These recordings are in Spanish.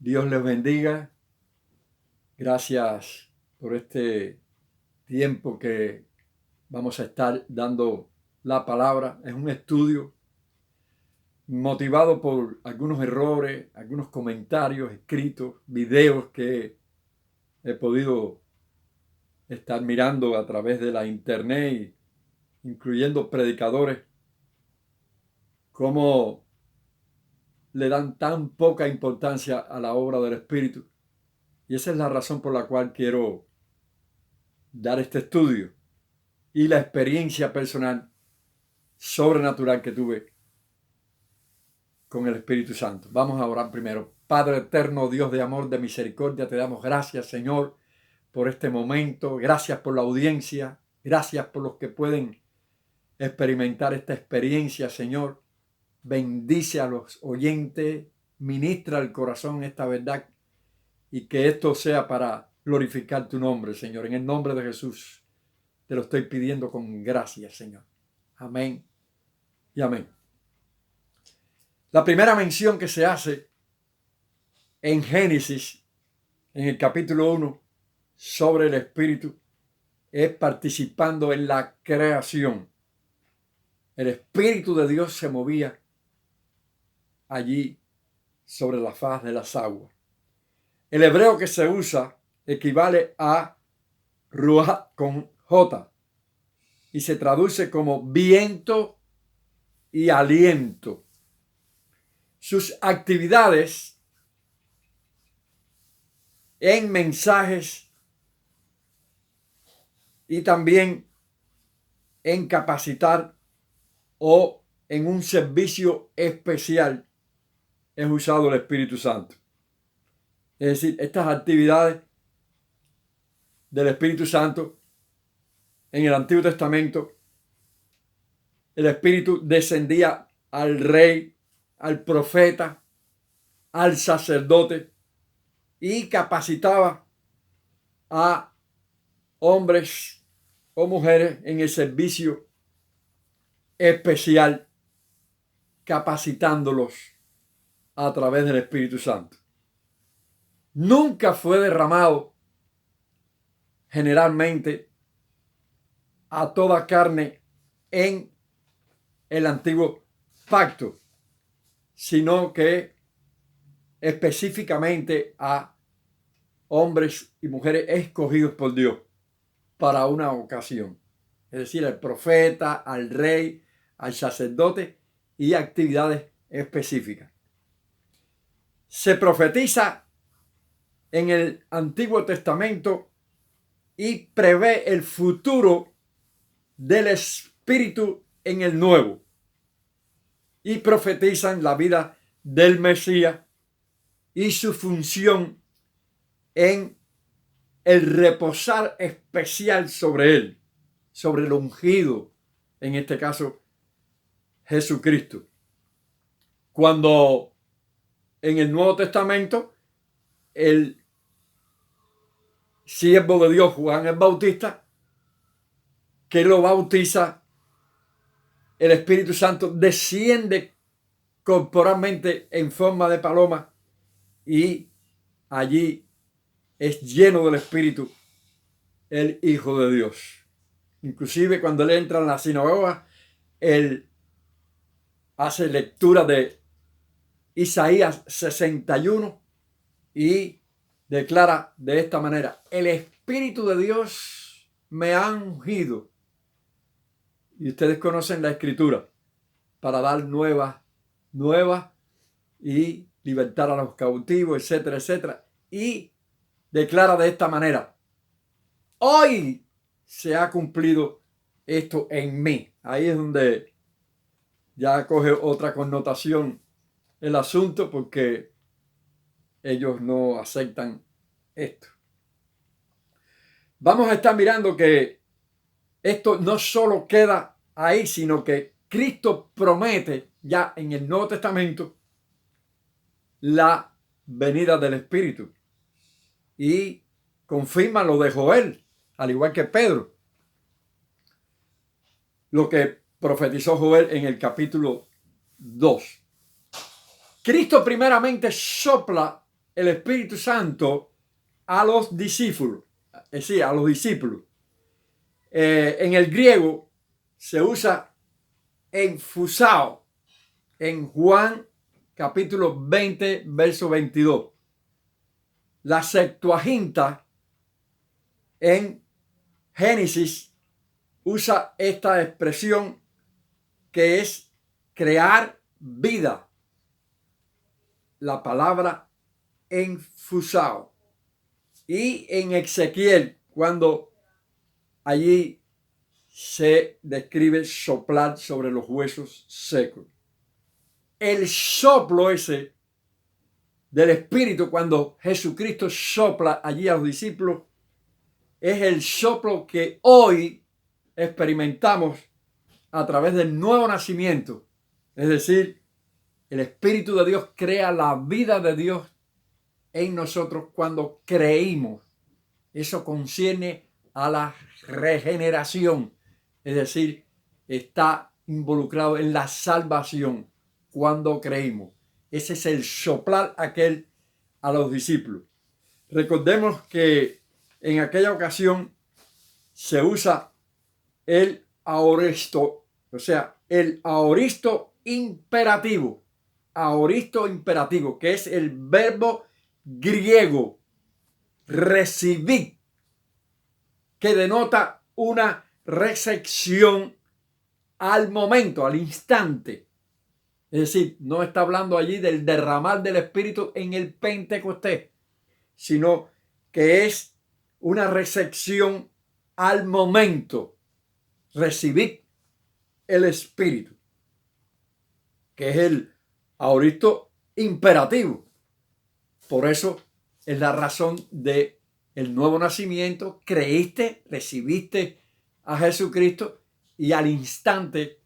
Dios les bendiga. Gracias por este tiempo que vamos a estar dando la palabra. Es un estudio motivado por algunos errores, algunos comentarios escritos, videos que he podido estar mirando a través de la internet, incluyendo predicadores, cómo le dan tan poca importancia a la obra del Espíritu. Y esa es la razón por la cual quiero dar este estudio y la experiencia personal sobrenatural que tuve con el Espíritu Santo. Vamos a orar primero. Padre eterno, Dios de amor, de misericordia, te damos gracias, Señor, por este momento. Gracias por la audiencia. Gracias por los que pueden experimentar esta experiencia, Señor. Bendice a los oyentes, ministra al corazón esta verdad y que esto sea para glorificar tu nombre, Señor. En el nombre de Jesús te lo estoy pidiendo con gracias, Señor. Amén y amén. La primera mención que se hace en Génesis, en el capítulo 1, sobre el Espíritu, es participando en la creación. El Espíritu de Dios se movía allí sobre la faz de las aguas. El hebreo que se usa equivale a ruach con J y se traduce como viento y aliento. Sus actividades en mensajes y también en capacitar o en un servicio especial es usado el Espíritu Santo. Es decir, estas actividades del Espíritu Santo en el Antiguo Testamento, el Espíritu descendía al rey, al profeta, al sacerdote y capacitaba a hombres o mujeres en el servicio especial, capacitándolos a través del Espíritu Santo. Nunca fue derramado generalmente a toda carne en el antiguo pacto, sino que específicamente a hombres y mujeres escogidos por Dios para una ocasión. Es decir, al profeta, al rey, al sacerdote y actividades específicas. Se profetiza en el Antiguo Testamento y prevé el futuro del Espíritu en el Nuevo. Y profetizan la vida del Mesías y su función en el reposar especial sobre él, sobre el ungido, en este caso Jesucristo. Cuando en el Nuevo Testamento el siervo de Dios, Juan el Bautista, que lo bautiza, el Espíritu Santo desciende corporalmente en forma de paloma y allí es lleno del Espíritu el Hijo de Dios. Inclusive cuando él entra en la sinagoga, él hace lectura de Isaías 61 y declara de esta manera: el Espíritu de Dios me ha ungido. Y ustedes conocen la Escritura, para dar nuevas y libertar a los cautivos, etcétera, etcétera. Y declara de esta manera: hoy se ha cumplido esto en mí. Ahí es donde ya coge otra connotación el asunto, porque ellos no aceptan esto. Vamos a estar mirando que esto no solo queda ahí, sino que Cristo promete ya en el Nuevo Testamento la venida del Espíritu y confirma lo de Joel, al igual que Pedro, lo que profetizó Joel en el capítulo 2. Cristo primeramente sopla el Espíritu Santo a los discípulos, es decir, a los discípulos. En el griego se usa enfusao en Juan capítulo 20, verso 22. La Septuaginta en Génesis usa esta expresión que es crear vida. La palabra enfusao. Y en Ezequiel, cuando allí se describe soplar sobre los huesos secos. El soplo ese del Espíritu, cuando Jesucristo sopla allí a los discípulos, es el soplo que hoy experimentamos a través del nuevo nacimiento. Es decir, el Espíritu de Dios crea la vida de Dios en nosotros cuando creímos. Eso concierne a la regeneración. Es decir, está involucrado en la salvación cuando creímos. Ese es el soplar aquel a los discípulos. Recordemos que en aquella ocasión se usa el aoristo, o sea, el aoristo imperativo. Aoristo imperativo, que es el verbo griego recibir, que denota una recepción al momento, al instante. Es decir, no está hablando allí del derramar del Espíritu en el Pentecostés, sino que es una recepción al momento. Recibir el Espíritu, que es el aoristo imperativo. Por eso es la razón de el nuevo nacimiento. Creíste, recibiste a Jesucristo y al instante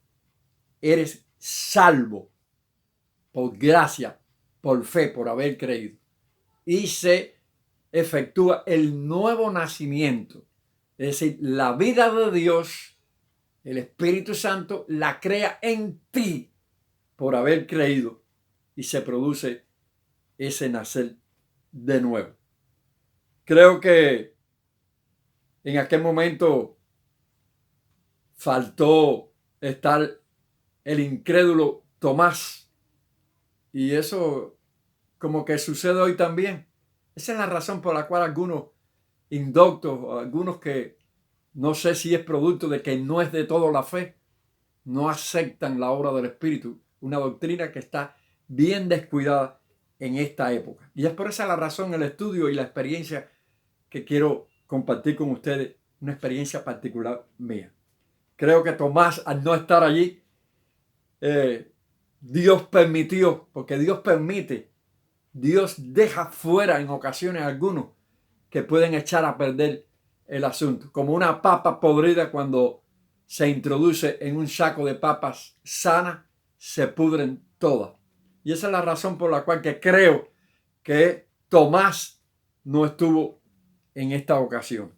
eres salvo por gracia, por fe, por haber creído. Y se efectúa el nuevo nacimiento. Es decir, la vida de Dios, el Espíritu Santo, la crea en ti por haber creído y se produce ese nacer de nuevo. Creo que en aquel momento faltó estar el incrédulo Tomás. Y eso como que sucede hoy también. Esa es la razón por la cual algunos indoctos, algunos que no sé si es producto de que no es de todo la fe, no aceptan la obra del Espíritu. Una doctrina que está bien descuidada en esta época. Y es por esa la razón el estudio y la experiencia que quiero compartir con ustedes, una experiencia particular mía. Creo que Tomás, al no estar allí, Dios permitió, porque Dios permite, Dios deja fuera en ocasiones algunos que pueden echar a perder el asunto. Como una papa podrida cuando se introduce en un saco de papas sanas, se pudren todas. Y esa es la razón por la cual que creo que Tomás no estuvo en esta ocasión.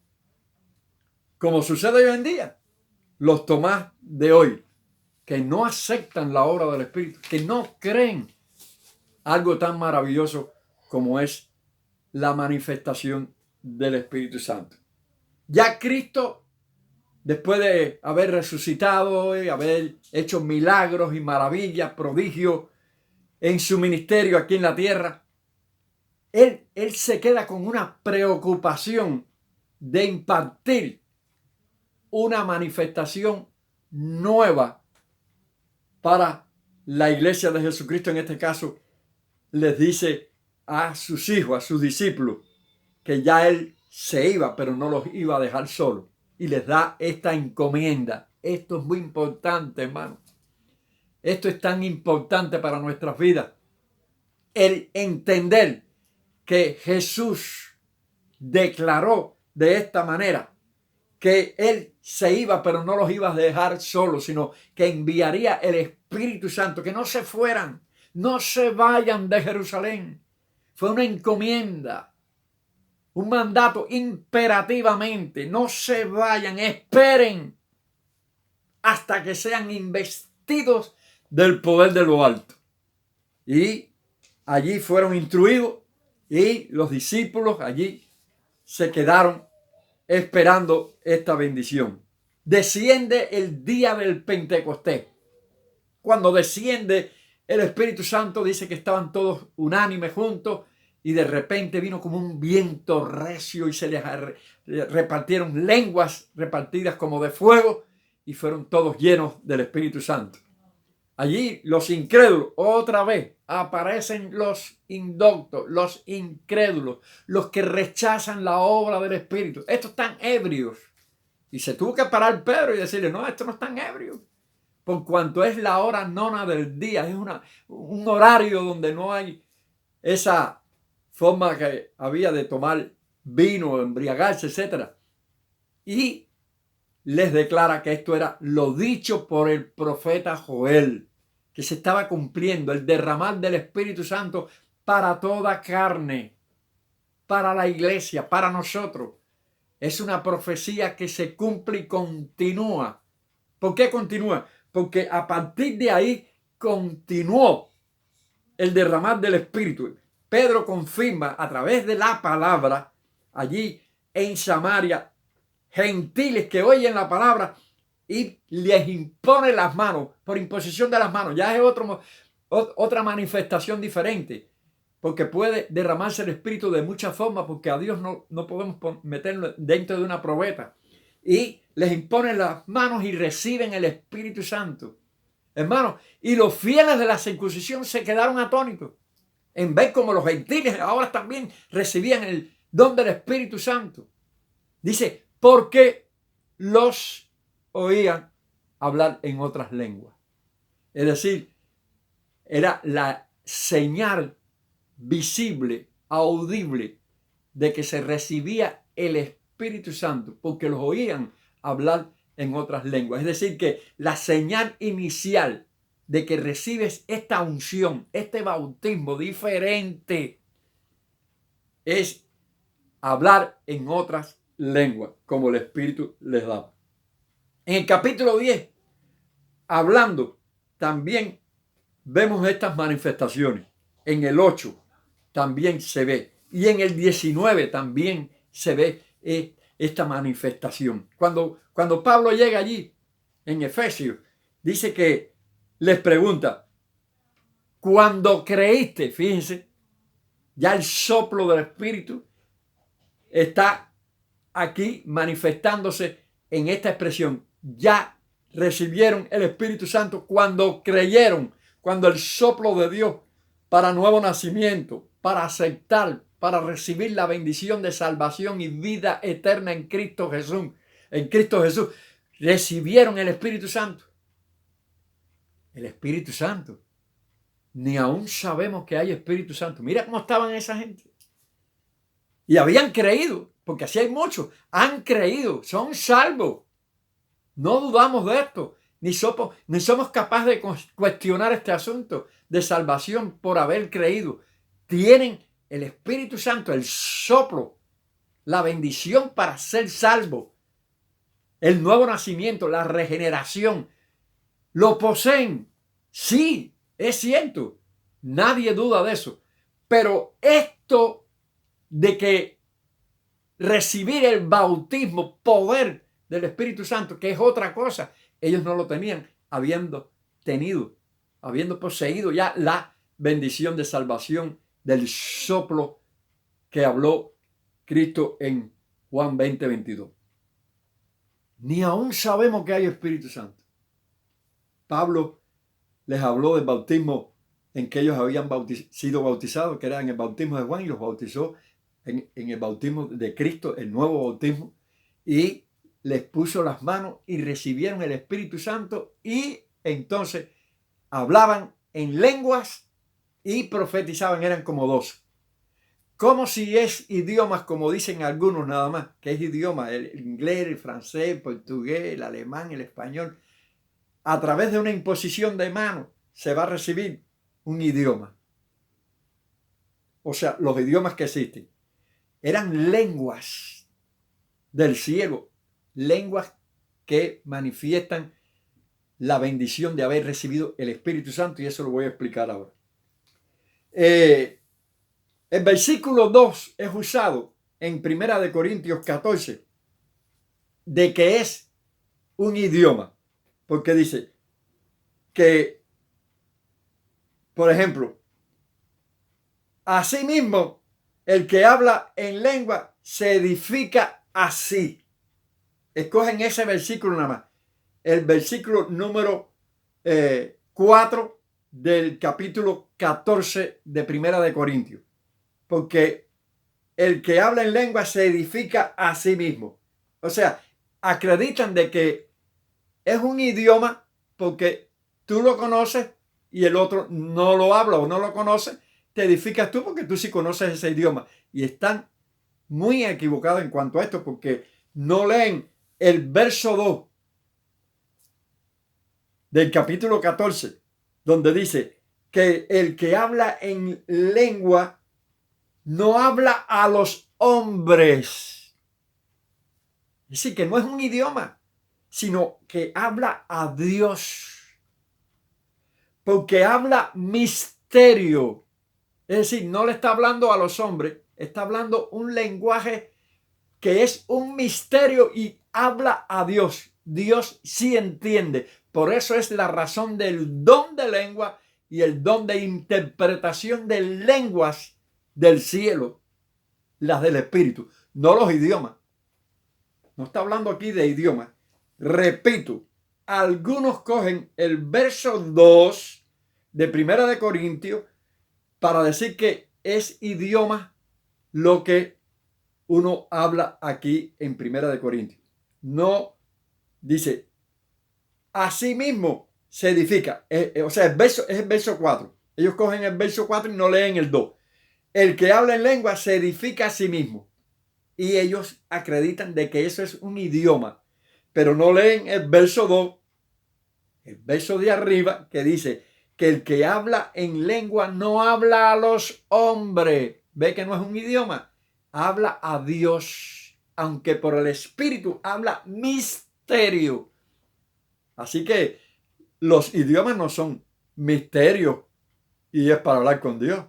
Como sucede hoy en día, los Tomás de hoy, que no aceptan la obra del Espíritu, que no creen algo tan maravilloso como es la manifestación del Espíritu Santo. Ya Cristo, después de haber resucitado y haber hecho milagros y maravillas, prodigios en su ministerio aquí en la tierra, Él se queda con una preocupación de impartir una manifestación nueva para la iglesia de Jesucristo. En este caso, les dice a sus hijos, a sus discípulos, que ya Él se iba, pero no los iba a dejar solos. Y les da esta encomienda. Esto es muy importante, hermano. Esto es tan importante para nuestras vidas. El entender que Jesús declaró de esta manera que Él se iba, pero no los iba a dejar solos, sino que enviaría el Espíritu Santo, que no se fueran, no se vayan de Jerusalén. Fue una encomienda, un mandato imperativamente. No se vayan, esperen hasta que sean investidos del poder de lo alto. Y allí fueron instruidos Y los discípulos allí se quedaron esperando esta bendición. Desciende el día del Pentecostés. Cuando desciende el Espíritu Santo, dice que estaban todos unánimes juntos y de repente vino como un viento recio y se les repartieron lenguas repartidas como de fuego y fueron todos llenos del Espíritu Santo. Allí los incrédulos, otra vez aparecen los indoctos, los incrédulos, los que rechazan la obra del Espíritu. Estos están ebrios. Y se tuvo que parar Pedro y decirle, no, estos no están ebrios. Por cuanto es la hora nona del día, es un horario donde no hay esa forma que había de tomar vino, embriagarse, etc. Y les declara que esto era lo dicho por el profeta Joel, que se estaba cumpliendo, el derramar del Espíritu Santo para toda carne, para la iglesia, para nosotros. Es una profecía que se cumple y continúa. ¿Por qué continúa? Porque a partir de ahí continuó el derramar del Espíritu. Pedro confirma a través de la palabra allí en Samaria, gentiles que oyen la palabra y les impone las manos, por imposición de las manos. Ya es otra manifestación diferente, porque puede derramarse el Espíritu de muchas formas, porque a Dios no podemos meterlo dentro de una probeta. Y les imponen las manos y reciben el Espíritu Santo. Hermanos, y los fieles de la circuncisión se quedaron atónitos en ver como los gentiles ahora también recibían el don del Espíritu Santo. Dice, porque los oían hablar en otras lenguas. Es decir, era la señal visible, audible, de que se recibía el Espíritu Santo, porque los oían hablar en otras lenguas. Es decir, que la señal inicial de que recibes esta unción, este bautismo diferente, es hablar en otras lenguas, como el Espíritu les daba. En el capítulo 10, hablando, también vemos estas manifestaciones. En el 8 también se ve. Y en el 19 también se ve esta manifestación. Cuando Pablo llega allí, en Efesios, dice que les pregunta, cuando creíste, fíjense, ya el soplo del Espíritu está aquí manifestándose en esta expresión. Ya recibieron el Espíritu Santo cuando creyeron, cuando el soplo de Dios para nuevo nacimiento, para aceptar, para recibir la bendición de salvación y vida eterna en Cristo Jesús. En Cristo Jesús recibieron el Espíritu Santo. El Espíritu Santo. Ni aún sabemos que hay Espíritu Santo. Mira cómo estaban esa gente. Y habían creído, porque así hay muchos. Han creído, son salvos. No dudamos de esto. Ni somos capaces de cuestionar este asunto de salvación por haber creído. Tienen el Espíritu Santo, el soplo, la bendición para ser salvo, el nuevo nacimiento, la regeneración. Lo poseen. Sí, es cierto. Nadie duda de eso. Pero esto de que recibir el bautismo, poder del Espíritu Santo, que es otra cosa, ellos no lo tenían, habiendo poseído ya la bendición de salvación del soplo que habló Cristo en Juan 20:22. Ni aún sabemos que hay Espíritu Santo. Pablo les habló del bautismo en que ellos habían sido bautizados, que era en el bautismo de Juan, y los bautizó en el bautismo de Cristo, el nuevo bautismo, y les puso las manos y recibieron el Espíritu Santo y entonces hablaban en lenguas y profetizaban, eran como 2. Como si es idiomas, como dicen algunos nada más, que es idioma, el inglés, el francés, el portugués, el alemán, el español. A través de una imposición de mano se va a recibir un idioma. O sea, los idiomas que existen. Eran lenguas del cielo, lenguas que manifiestan la bendición de haber recibido el Espíritu Santo, y eso lo voy a explicar ahora. El versículo 2 es usado en 1 Corintios 14 de que es un idioma, porque dice que, por ejemplo, asimismo, el que habla en lengua se edifica así. Escogen ese versículo nada más. El versículo número 4 del capítulo 14 de 1 Corintios. Porque el que habla en lengua se edifica a sí mismo. O sea, acreditan de que es un idioma porque tú lo conoces y el otro no lo habla o no lo conoce. Te edificas tú porque tú sí conoces ese idioma. Y están muy equivocados en cuanto a esto porque no leen el verso 2 del capítulo 14, donde dice que el que habla en lengua no habla a los hombres. Es decir, que no es un idioma, sino que habla a Dios. Porque habla misterio. Es decir, no le está hablando a los hombres, está hablando un lenguaje que es un misterio y habla a Dios. Dios sí entiende. Por eso es la razón del don de lengua y el don de interpretación de lenguas del cielo, las del Espíritu, no los idiomas. No está hablando aquí de idiomas. Repito, algunos cogen el verso 2 de 1 Corintios para decir que es idioma lo que uno habla aquí en 1 Corintios. No dice, así mismo se edifica. O sea, es el verso 4. Ellos cogen el verso 4 y no leen el 2. El que habla en lengua se edifica a sí mismo. Y ellos acreditan de que eso es un idioma. Pero no leen el verso 2, el verso de arriba, que dice que el que habla en lengua no habla a los hombres. Ve que no es un idioma. Habla a Dios, aunque por el Espíritu habla misterio. Así que los idiomas no son misterios y es para hablar con Dios.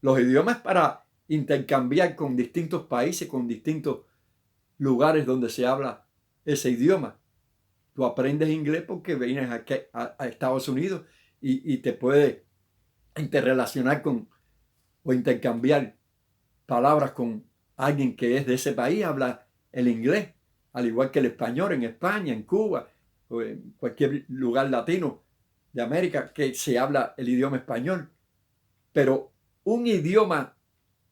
Los idiomas es para intercambiar con distintos países, con distintos lugares donde se habla ese idioma. Tú aprendes inglés porque vienes aquí a Estados Unidos y te puedes interrelacionar con o intercambiar palabras con alguien que es de ese país, habla el inglés, al igual que el español en España, en Cuba o en cualquier lugar latino de América que se habla el idioma español. Pero un idioma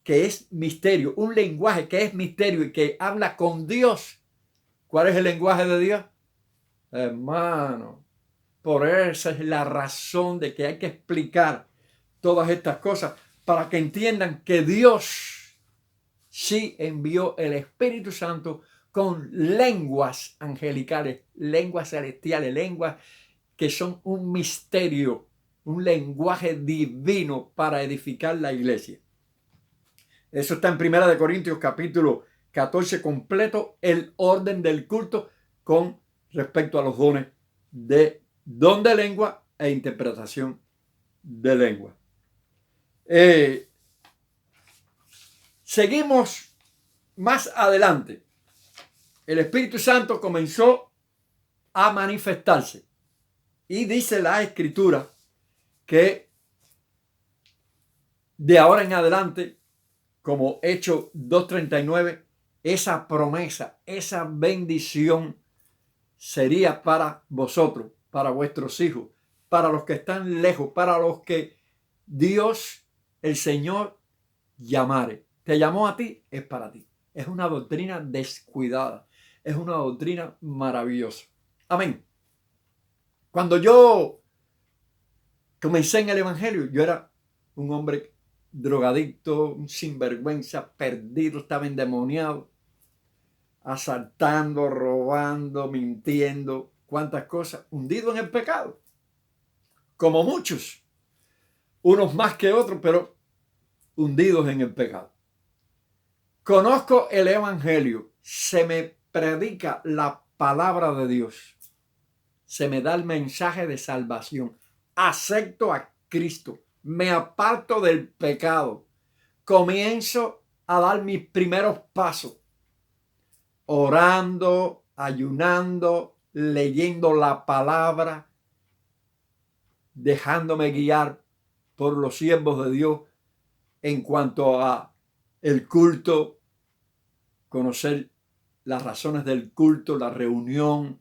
que es misterio, un lenguaje que es misterio y que habla con Dios. ¿Cuál es el lenguaje de Dios? Hermano, por esa es la razón de que hay que explicar todas estas cosas para que entiendan que Dios sí envió el Espíritu Santo con lenguas angelicales, lenguas celestiales, lenguas que son un misterio, un lenguaje divino para edificar la iglesia. Eso está en 1 Corintios capítulo 14 completo, el orden del culto con respecto a los dones de don de lengua e interpretación de lengua. Seguimos más adelante. El Espíritu Santo comenzó a manifestarse y dice la Escritura que de ahora en adelante, como Hechos 2:39, esa promesa, esa bendición sería para vosotros, para vuestros hijos, para los que están lejos, para los que Dios, el Señor, llamare. Te llamó a ti, es para ti. Es una doctrina descuidada. Es una doctrina maravillosa. Amén. Cuando yo comencé en el Evangelio, yo era un hombre drogadicto, un sinvergüenza, perdido, estaba endemoniado, asaltando, robando, mintiendo, cuántas cosas, hundido en el pecado, como muchos, unos más que otros, pero hundidos en el pecado. Conozco el Evangelio, se me predica la palabra de Dios, se me da el mensaje de salvación, acepto a Cristo, me aparto del pecado, comienzo a dar mis primeros pasos, orando, ayunando, leyendo la palabra, dejándome guiar por los siervos de Dios en cuanto a el culto, conocer las razones del culto, la reunión,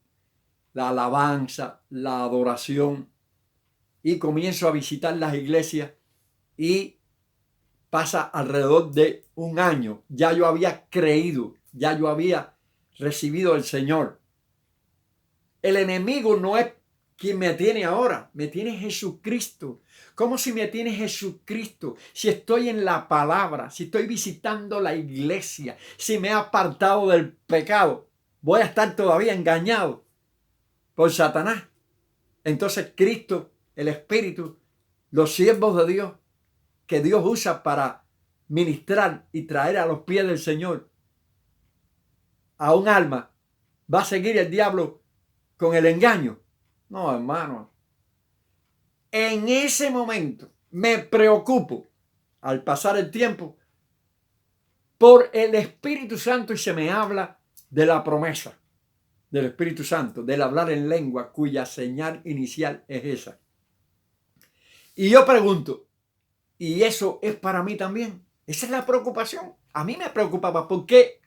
la alabanza, la adoración, y comienzo a visitar las iglesias y pasa alrededor de un año. Ya yo había creído, ya yo había recibido al Señor. El enemigo no es quien me tiene ahora, me tiene Jesucristo. ¿Cómo si me tiene Jesucristo? Si estoy en la palabra, si estoy visitando la iglesia, si me he apartado del pecado, voy a estar todavía engañado por Satanás. Entonces Cristo, el Espíritu, los siervos de Dios, que Dios usa para ministrar y traer a los pies del Señor a un alma, ¿va a seguir el diablo con el engaño? No, hermano. En ese momento me preocupo, al pasar el tiempo, por el Espíritu Santo, y se me habla de la promesa del Espíritu Santo, del hablar en lengua, cuya señal inicial es esa. Y yo pregunto, ¿y eso es para mí también? Esa es la preocupación. A mí me preocupaba por qué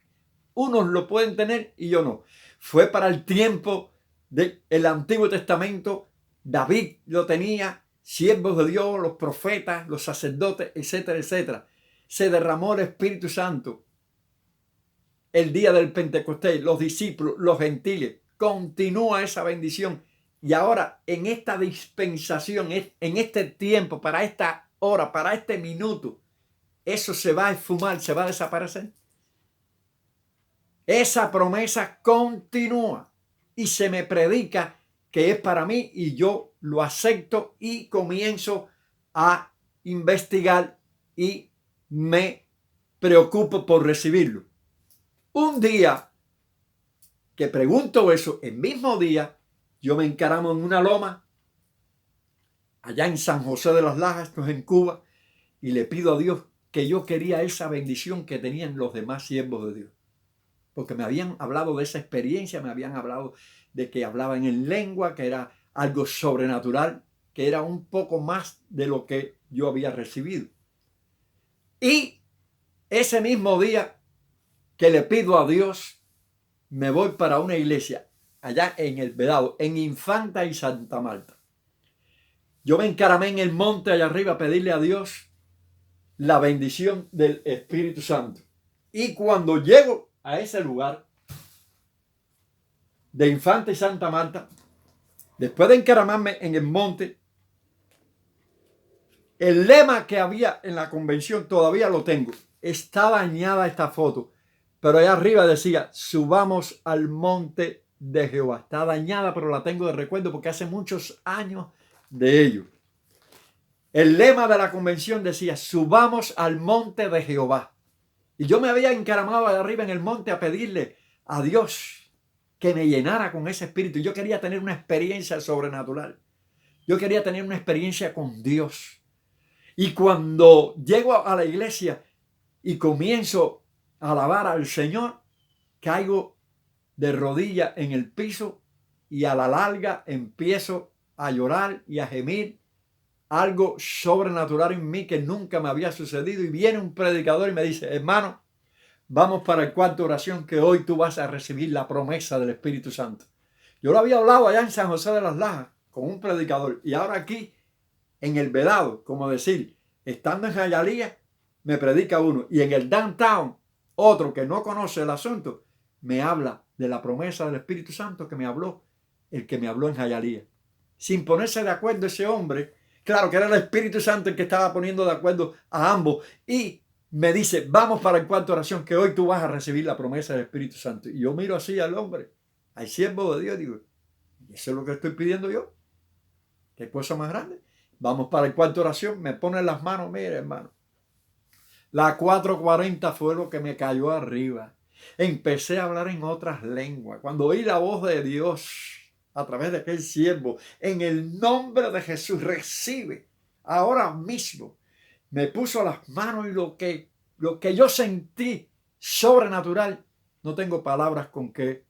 unos lo pueden tener y yo no. Fue para el tiempo del Antiguo Testamento. David lo tenía, siervos de Dios, los profetas, los sacerdotes, etcétera, etcétera. Se derramó el Espíritu Santo el día del Pentecostés, los discípulos, los gentiles. Continúa esa bendición. Y ahora, en esta dispensación, en este tiempo, para esta hora, para este minuto, eso se va a esfumar, se va a desaparecer. Esa promesa continúa y se me predica que es para mí, y yo lo acepto y comienzo a investigar y me preocupo por recibirlo. Un día que pregunto eso, el mismo día yo me encaramo en una loma allá en San José de las Lajas, esto es en Cuba, y le pido a Dios que yo quería esa bendición que tenían los demás siervos de Dios. Porque me habían hablado de esa experiencia, me habían hablado de que hablaban en lengua, que era algo sobrenatural, que era un poco más de lo que yo había recibido. Y ese mismo día que le pido a Dios, me voy para una iglesia allá en El Vedado, en Infanta y Santa Marta. Yo me encaramé en el monte allá arriba a pedirle a Dios la bendición del Espíritu Santo. Y cuando llego a ese lugar de Infanta y Santa Marta, después de encaramarme en el monte, el lema que había en la convención todavía lo tengo. Está dañada esta foto, pero allá arriba decía: subamos al monte de Jehová. Está dañada, pero la tengo de recuerdo porque hace muchos años de ello. El lema de la convención decía: subamos al monte de Jehová. Y yo me había encaramado allá arriba en el monte a pedirle a Dios que me llenara con ese espíritu. Yo quería tener una experiencia sobrenatural. Yo quería tener una experiencia con Dios. Y cuando llego a la iglesia y comienzo a alabar al Señor, caigo de rodillas en el piso y a la larga empiezo a llorar y a gemir. Algo sobrenatural en mí que nunca me había sucedido. Y viene un predicador y me dice: hermano, vamos para el cuarto de oración, que hoy tú vas a recibir la promesa del Espíritu Santo. Yo lo había hablado allá en San José de las Lajas con un predicador, y ahora aquí en El Vedado, como decir, estando en Hialeah, me predica uno, y en el downtown otro que no conoce el asunto me habla de la promesa del Espíritu Santo que me habló el que me habló en Hialeah. Sin ponerse de acuerdo ese hombre, claro que era el Espíritu Santo el que estaba poniendo de acuerdo a ambos, y me dice: vamos para el cuarto de oración, que hoy tú vas a recibir la promesa del Espíritu Santo. Y yo miro así al hombre, al siervo de Dios, digo: ¿eso es lo que estoy pidiendo yo? ¿Qué cosa más grande? Vamos para el cuarto de oración, me pone las manos, mire hermano. La 4:40 fue lo que me cayó arriba. Empecé a hablar en otras lenguas. Cuando oí la voz de Dios a través de aquel siervo: en el nombre de Jesús, recibe ahora mismo me puso las manos y lo que yo sentí sobrenatural, no tengo palabras con que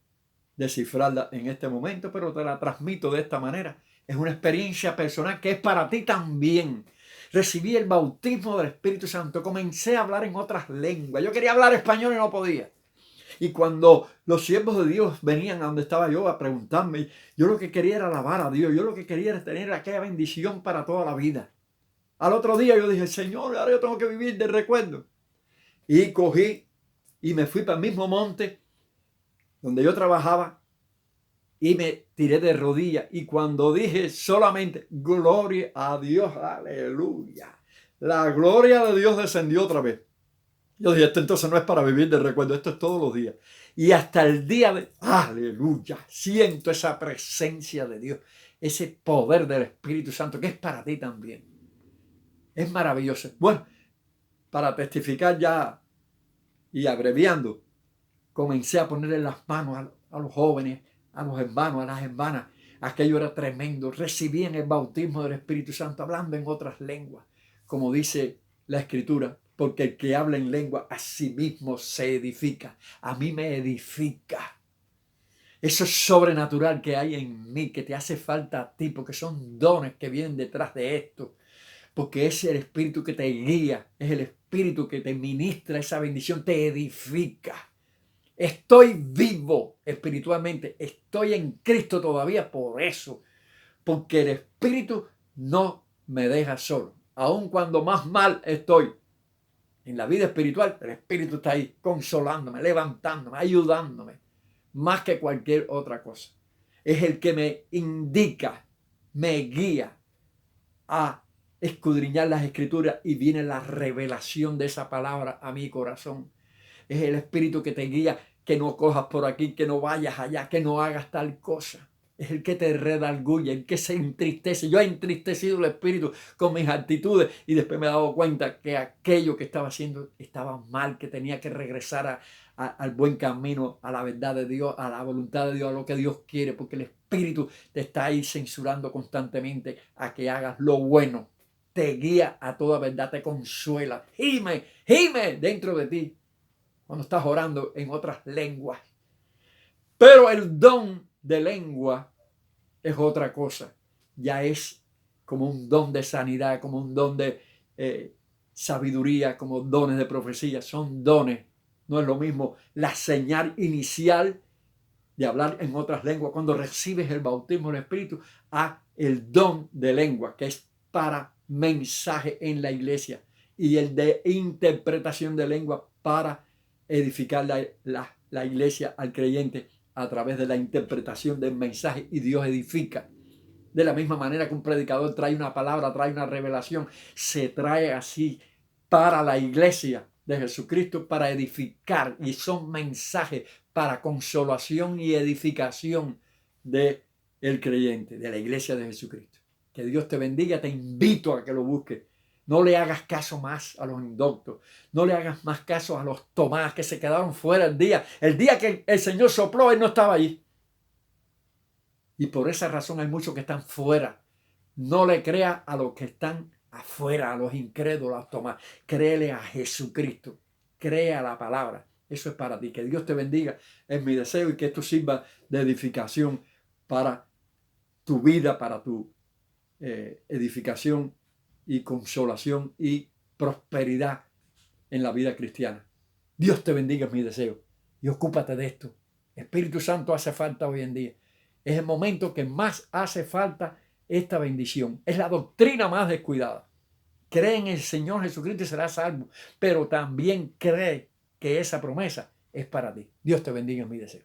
descifrarla en este momento, pero te la transmito de esta manera. Es una experiencia personal que es para ti también. Recibí el bautismo del Espíritu Santo, comencé a hablar en otras lenguas. Yo quería hablar español y no podía. Y cuando los siervos de Dios venían a donde estaba yo a preguntarme, yo lo que quería era alabar a Dios, yo lo que quería era tener aquella bendición para toda la vida. Al otro día yo dije, Señor, ahora yo tengo que vivir del recuerdo. Y cogí y me fui para el mismo monte donde yo trabajaba y me tiré de rodillas. Y cuando dije solamente, gloria a Dios, aleluya, la gloria de Dios descendió otra vez. Yo dije, esto entonces no es para vivir del recuerdo, esto es todos los días. Y hasta el día de, aleluya, siento esa presencia de Dios, ese poder del Espíritu Santo que es para ti también. Es maravilloso. Bueno, para testificar ya y abreviando, comencé a ponerle las manos a los jóvenes, a los hermanos, a las hermanas. Aquello era tremendo. Recibían el bautismo del Espíritu Santo hablando en otras lenguas, como dice la Escritura, porque el que habla en lengua a sí mismo se edifica. A mí me edifica. Eso es sobrenatural que hay en mí, que te hace falta a ti, porque son dones que vienen detrás de esto. Porque es el Espíritu que te guía, es el Espíritu que te ministra esa bendición, te edifica. Estoy vivo espiritualmente, estoy en Cristo todavía por eso, porque el Espíritu no me deja solo. Aun cuando más mal estoy en la vida espiritual, el Espíritu está ahí consolándome, levantándome, ayudándome, más que cualquier otra cosa. Es el que me indica, me guía a escudriñar las Escrituras y viene la revelación de esa palabra a mi corazón. Es el Espíritu que te guía, que no cojas por aquí, que no vayas allá, que no hagas tal cosa. Es el que te redarguye, el que se entristece. Yo he entristecido el Espíritu con mis actitudes y después me he dado cuenta que aquello que estaba haciendo estaba mal, que tenía que regresar al buen camino, a la verdad de Dios, a la voluntad de Dios, a lo que Dios quiere, porque el Espíritu te está ahí censurando constantemente a que hagas lo bueno. Te guía a toda verdad, te consuela. Gime dentro de ti cuando estás orando en otras lenguas. Pero el don de lengua es otra cosa. Ya es como un don de sanidad, como un don de sabiduría, como dones de profecía. Son dones. No es lo mismo la señal inicial de hablar en otras lenguas cuando recibes el bautismo del Espíritu a el don de lengua, que es para mensaje en la iglesia, y el de interpretación de lengua para edificar la iglesia al creyente a través de la interpretación del mensaje, y Dios edifica. De la misma manera que un predicador trae una palabra, trae una revelación, se trae así para la iglesia de Jesucristo para edificar, y son mensajes para consolación y edificación del creyente, de la iglesia de Jesucristo. Que Dios te bendiga, te invito a que lo busques. No le hagas caso más a los indoctos, no le hagas más caso a los Tomás que se quedaron fuera el día que el Señor sopló, él no estaba allí. Y por esa razón hay muchos que están fuera. No le creas a los que están afuera, a los incrédulos, a Tomás. Créele a Jesucristo. Crea la palabra. Eso es para ti. Que Dios te bendiga. Es mi deseo y que esto sirva de edificación para tu vida, para tu edificación y consolación y prosperidad en la vida cristiana. Dios te bendiga, es mi deseo. Y ocúpate de esto. Espíritu Santo hace falta hoy en día. Es el momento que más hace falta esta bendición. Es la doctrina más descuidada. Cree en el Señor Jesucristo y serás salvo. Pero también cree que esa promesa es para ti. Dios te bendiga, es mi deseo.